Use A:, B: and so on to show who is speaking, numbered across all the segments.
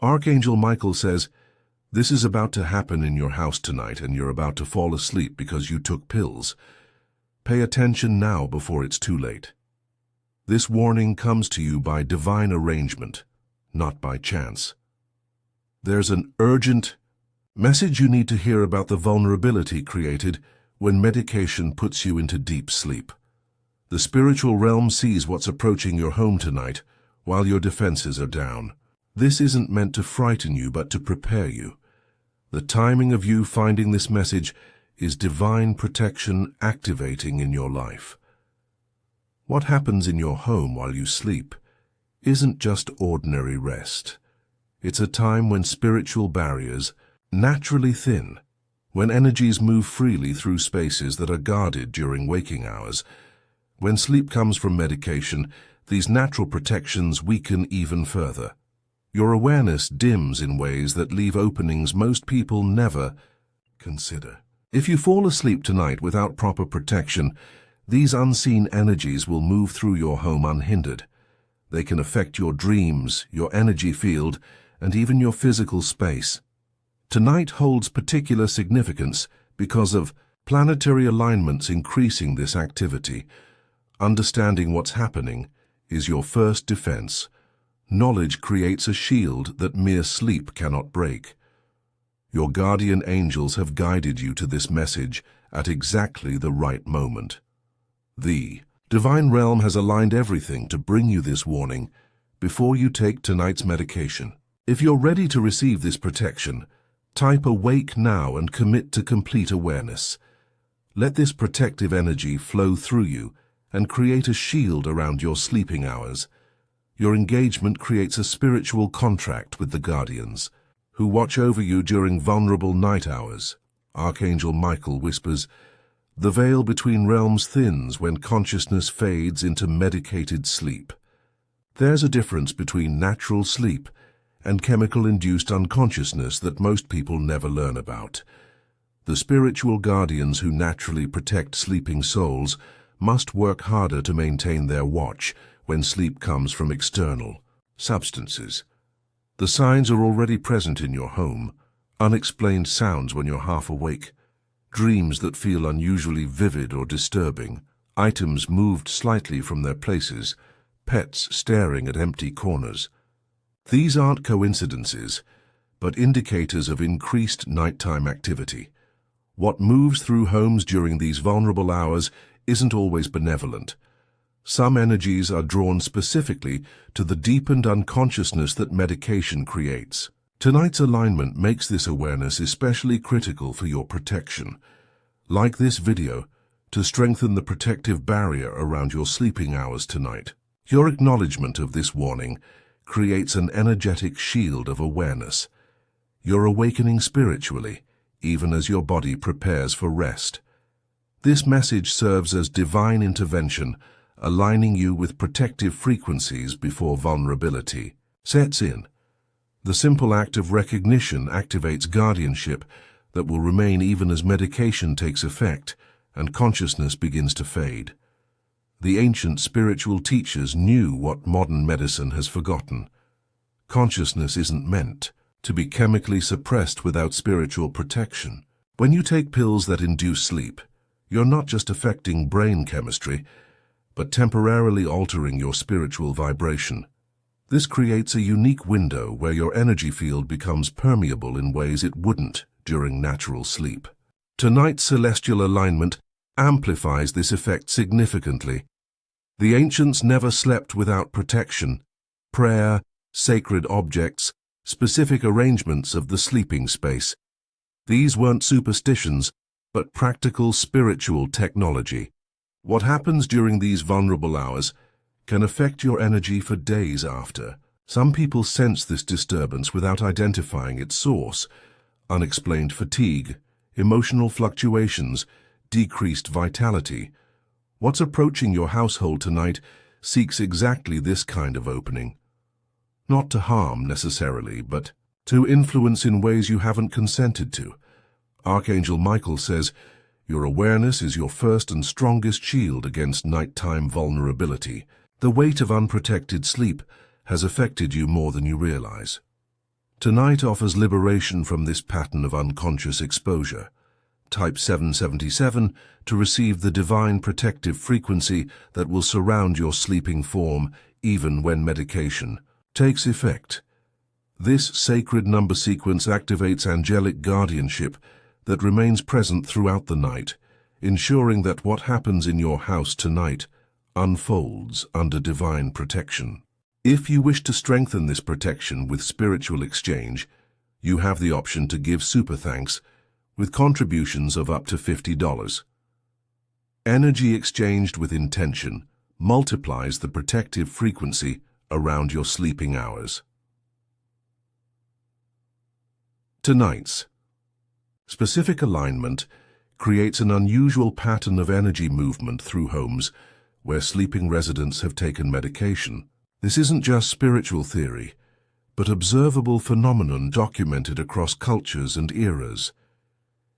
A: Archangel Michael says, "This is about to happen in your house tonight, and you're about to fall asleep because you took pills. Pay attention now before it's too late." This warning comes to you by divine arrangement, not by chance. There's an urgent message you need to hear about the vulnerability created when medication puts you into deep sleep. The spiritual realm sees what's approaching your home tonight while your defenses are down. This isn't meant to frighten you, but to prepare you. The timing of you finding this message is divine protection activating in your life. What happens in your home while you sleep isn't just ordinary rest. It's a time when spiritual barriers naturally thin, when energies move freely through spaces that are guarded during waking hours. When sleep comes from medication, these natural protections weaken even further. Your awareness dims in ways that leave openings most people never consider. If you fall asleep tonight without proper protection, these unseen energies will move through your home unhindered. They can affect your dreams, your energy field, and even your physical space. Tonight holds particular significance because of planetary alignments increasing this activity. Understanding what's happening is your first defense. Knowledge creates a shield that mere sleep cannot break. Your guardian angels have guided you to this message at exactly the right moment. The divine realm has aligned everything to bring you this warning before you take tonight's medication. If you're ready to receive this protection, type "awake" now and commit to complete awareness. Let this protective energy flow through you and create a shield around your sleeping hours. Your engagement creates a spiritual contract with the guardians, who watch over you during vulnerable night hours. Archangel Michael whispers, "The veil between realms thins when consciousness fades into medicated sleep." There's a difference between natural sleep and chemical-induced unconsciousness that most people never learn about. The spiritual guardians who naturally protect sleeping souls must work harder to maintain their watch when sleep comes from external substances. The signs are already present in your home: unexplained sounds when you're half awake, dreams that feel unusually vivid or disturbing, items moved slightly from their places, pets staring at empty corners. These aren't coincidences, but indicators of increased nighttime activity. What moves through homes during these vulnerable hours isn't always benevolent. Some energies are drawn specifically to the deepened unconsciousness that medication creates. Tonight's alignment makes this awareness especially critical for your protection. Like this video to strengthen the protective barrier around your sleeping hours tonight. Your acknowledgement of this warning creates an energetic shield of awareness. You're awakening spiritually, even as your body prepares for rest. This message serves as divine intervention, aligning you with protective frequencies before vulnerability sets in. The simple act of recognition activates guardianship that will remain even as medication takes effect and consciousness begins to fade. The ancient spiritual teachers knew what modern medicine has forgotten. Consciousness isn't meant to be chemically suppressed without spiritual protection. When you take pills that induce sleep, you're not just affecting brain chemistry, but temporarily altering your spiritual vibration. This creates a unique window where your energy field becomes permeable in ways it wouldn't during natural sleep. Tonight's celestial alignment amplifies this effect significantly. The ancients never slept without protection. Prayer, sacred objects, specific arrangements of the sleeping space. These weren't superstitions, but practical spiritual technology. What happens during these vulnerable hours can affect your energy for days after. Some people sense this disturbance without identifying its source. Unexplained fatigue, emotional fluctuations, decreased vitality. What's approaching your household tonight seeks exactly this kind of opening. Not to harm necessarily, but to influence in ways you haven't consented to. Archangel Michael says, your awareness is your first and strongest shield against nighttime vulnerability. The weight of unprotected sleep has affected you more than you realize. Tonight offers liberation from this pattern of unconscious exposure. Type 777 to receive the divine protective frequency that will surround your sleeping form even when medication takes effect. This sacred number sequence activates angelic guardianship that remains present throughout the night, ensuring that what happens in your house tonight unfolds under divine protection. If you wish to strengthen this protection with spiritual exchange, you have the option to give super thanks with contributions of up to $50. Energy exchanged with intention multiplies the protective frequency around your sleeping hours. Tonight's specific alignment creates an unusual pattern of energy movement through homes where sleeping residents have taken medication. This isn't just spiritual theory, but observable phenomenon documented across cultures and eras.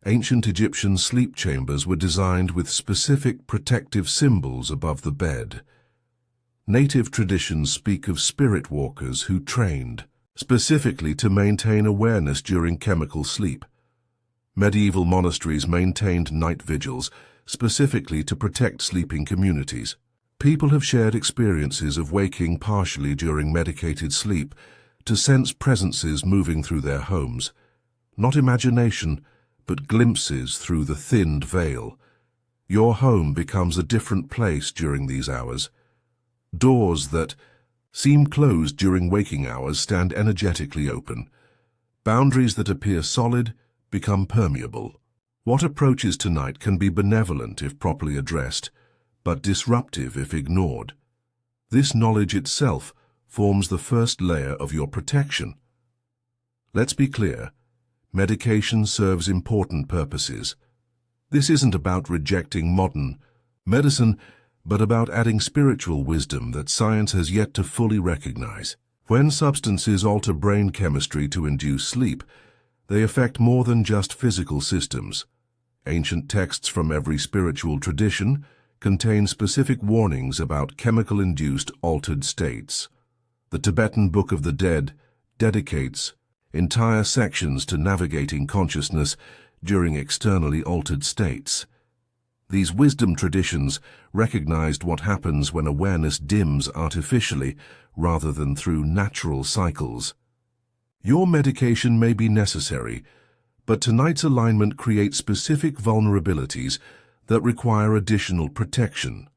A: Ancient Egyptian sleep chambers were designed with specific protective symbols above the bed. Native traditions speak of spirit walkers who trained specifically to maintain awareness during chemical sleep. Medieval monasteries maintained night vigils specifically to protect sleeping communities. People have shared experiences of waking partially during medicated sleep to sense presences moving through their homes. Not imagination, but glimpses through the thinned veil. Your home becomes a different place during these hours. Doors that seem closed during waking hours stand energetically open. Boundaries that appear solid become permeable. What approaches tonight can be benevolent if properly addressed, but disruptive if ignored. This knowledge itself forms the first layer of your protection. Let's be clear, medication serves important purposes. This isn't about rejecting modern medicine, but about adding spiritual wisdom that science has yet to fully recognize. When substances alter brain chemistry to induce sleep, they affect more than just physical systems. Ancient texts from every spiritual tradition contain specific warnings about chemical-induced altered states. The Tibetan Book of the Dead dedicates entire sections to navigating consciousness during externally altered states. These wisdom traditions recognized what happens when awareness dims artificially rather than through natural cycles. Your medication may be necessary, but tonight's alignment creates specific vulnerabilities that require additional protection.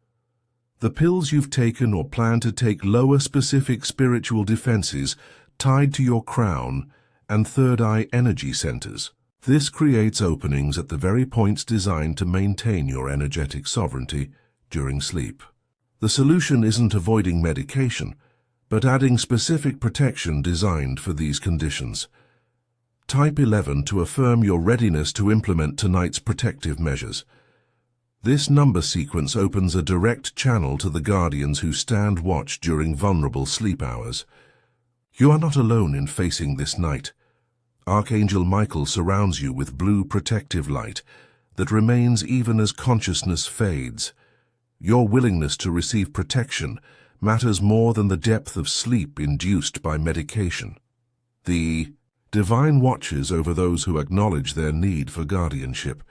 A: The pills you've taken or plan to take lower specific spiritual defenses tied to your crown and third eye energy centers. This creates openings at the very points designed to maintain your energetic sovereignty during sleep. The solution isn't avoiding medication, but adding specific protection designed for these conditions. Type 11 to affirm your readiness to implement tonight's protective measures. This number sequence opens a direct channel to the guardians who stand watch during vulnerable sleep hours. You are not alone in facing this night. Archangel Michael surrounds you with blue protective light that remains even as consciousness fades. Your willingness to receive protection matters more than the depth of sleep induced by medication. The divine watches over those who acknowledge their need for guardianship.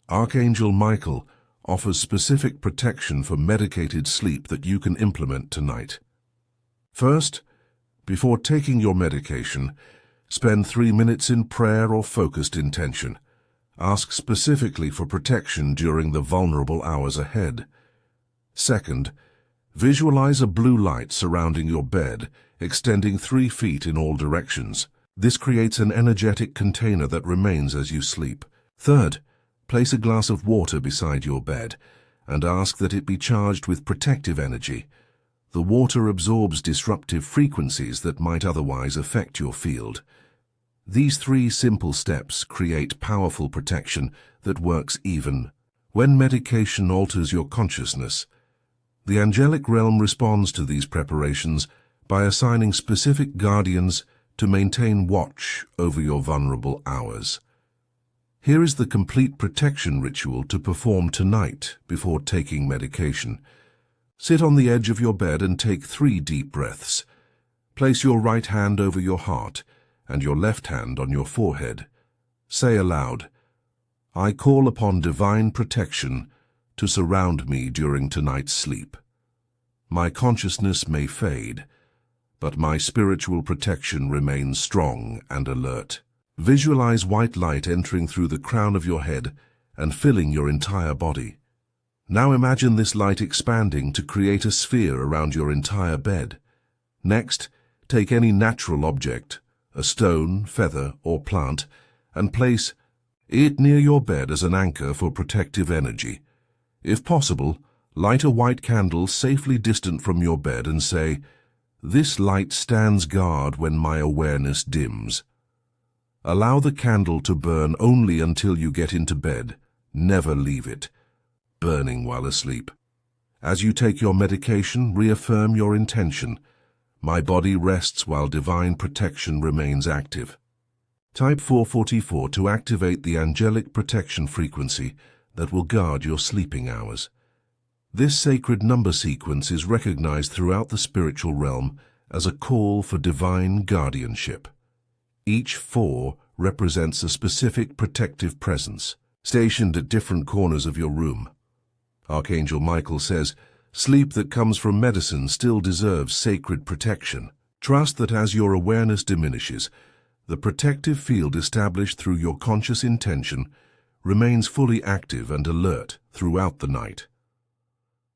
A: Archangel Michael offers specific protection for medicated sleep that you can implement tonight. First, before taking your medication, spend 3 minutes in prayer or focused intention. Ask specifically for protection during the vulnerable hours ahead. Second, visualize a blue light surrounding your bed, extending 3 feet in all directions. This creates an energetic container that remains as you sleep. Third, place a glass of water beside your bed and ask that it be charged with protective energy. The water absorbs disruptive frequencies that might otherwise affect your field. These 3 simple steps create powerful protection that works even when medication alters your consciousness. The angelic realm responds to these preparations by assigning specific guardians to maintain watch over your vulnerable hours. Here is the complete protection ritual to perform tonight before taking medication. Sit on the edge of your bed and take 3 deep breaths. Place your right hand over your heart and your left hand on your forehead. Say aloud, "I call upon divine protection to surround me during tonight's sleep. My consciousness may fade, but my spiritual protection remains strong and alert." Visualize white light entering through the crown of your head and filling your entire body. Now imagine this light expanding to create a sphere around your entire bed. Next, take any natural object, a stone, feather, or plant, and place it near your bed as an anchor for protective energy. If possible, light a white candle safely distant from your bed and say, "This light stands guard when my awareness dims." Allow the candle to burn only until you get into bed. Never leave it burning while asleep. As you take your medication, reaffirm your intention. My body rests while divine protection remains active. Type 444 to activate the angelic protection frequency that will guard your sleeping hours. This sacred number sequence is recognized throughout the spiritual realm as a call for divine guardianship. Each 4 represents a specific protective presence, stationed at different corners of your room. Archangel Michael says, "Sleep that comes from medicine still deserves sacred protection. Trust that as your awareness diminishes, the protective field established through your conscious intention remains fully active and alert throughout the night."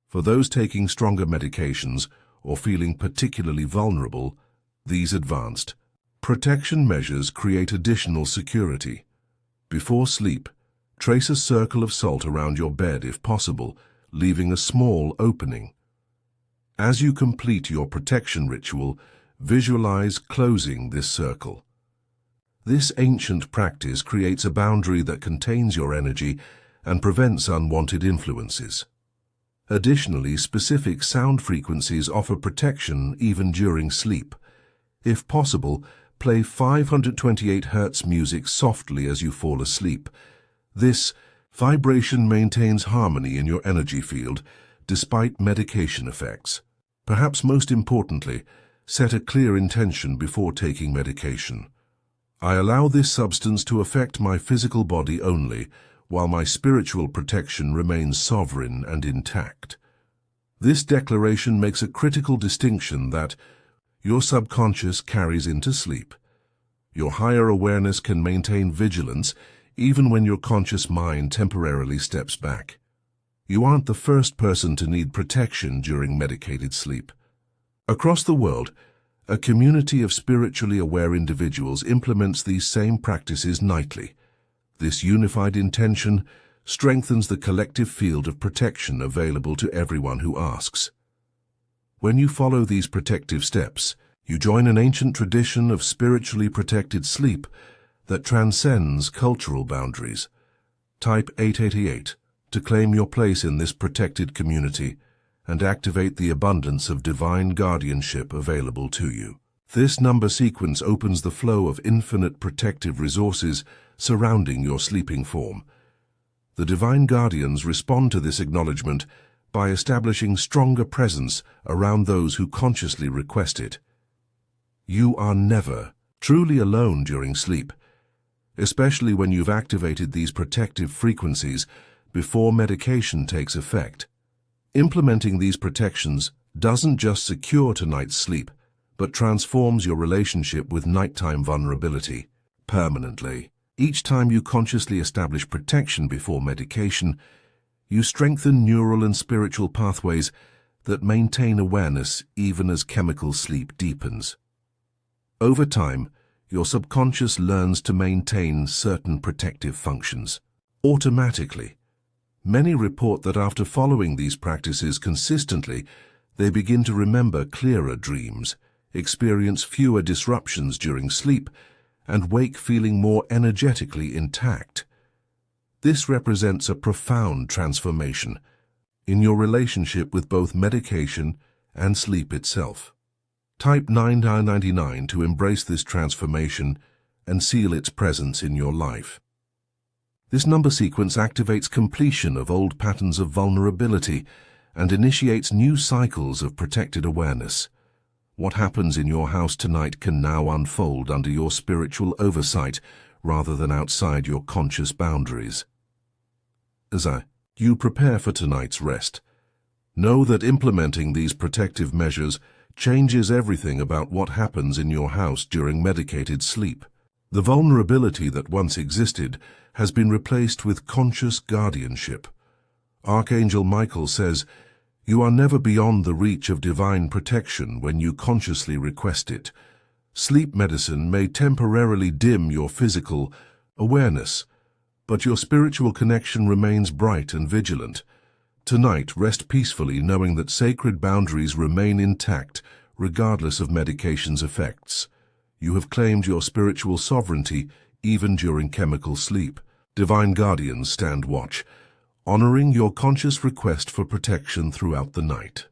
A: For those taking stronger medications or feeling particularly vulnerable, these advanced protection measures create additional security. Before sleep, trace a circle of salt around your bed if possible, leaving a small opening. As you complete your protection ritual, visualize closing this circle. This ancient practice creates a boundary that contains your energy and prevents unwanted influences. Additionally, specific sound frequencies offer protection even during sleep. If possible, play 528 Hz music softly as you fall asleep. This vibration maintains harmony in your energy field despite medication effects. Perhaps most importantly, set a clear intention before taking medication. I allow this substance to affect my physical body only, while my spiritual protection remains sovereign and intact. This declaration makes a critical distinction that your subconscious carries into sleep. Your higher awareness can maintain vigilance even when your conscious mind temporarily steps back. You aren't the first person to need protection during medicated sleep. Across the world, a community of spiritually aware individuals implements these same practices nightly. This unified intention strengthens the collective field of protection available to everyone who asks. When you follow these protective steps, you join an ancient tradition of spiritually protected sleep that transcends cultural boundaries. Type 888 to claim your place in this protected community and activate the abundance of divine guardianship available to you. This number sequence opens the flow of infinite protective resources surrounding your sleeping form. The divine guardians respond to this acknowledgement by establishing stronger presence around those who consciously request it. You are never truly alone during sleep, especially when you've activated these protective frequencies before medication takes effect. Implementing these protections doesn't just secure tonight's sleep, but transforms your relationship with nighttime vulnerability permanently. Each time you consciously establish protection before medication, you strengthen neural and spiritual pathways that maintain awareness even as chemical sleep deepens. Over time, your subconscious learns to maintain certain protective functions automatically. Many report that after following these practices consistently, they begin to remember clearer dreams, experience fewer disruptions during sleep, and wake feeling more energetically intact. This represents a profound transformation in your relationship with both medication and sleep itself. Type 9999 to embrace this transformation and seal its presence in your life. This number sequence activates completion of old patterns of vulnerability and initiates new cycles of protected awareness. What happens in your house tonight can now unfold under your spiritual oversight rather than outside your conscious boundaries. As you prepare for tonight's rest, know that implementing these protective measures changes everything about what happens in your house during medicated sleep. The vulnerability that once existed has been replaced with conscious guardianship. Archangel Michael says, "You are never beyond the reach of divine protection when you consciously request it." Sleep medicine may temporarily dim your physical awareness, but your spiritual connection remains bright and vigilant. Tonight, rest peacefully knowing that sacred boundaries remain intact regardless of medication's effects. You have claimed your spiritual sovereignty even during chemical sleep. Divine guardians stand watch, honoring your conscious request for protection throughout the night.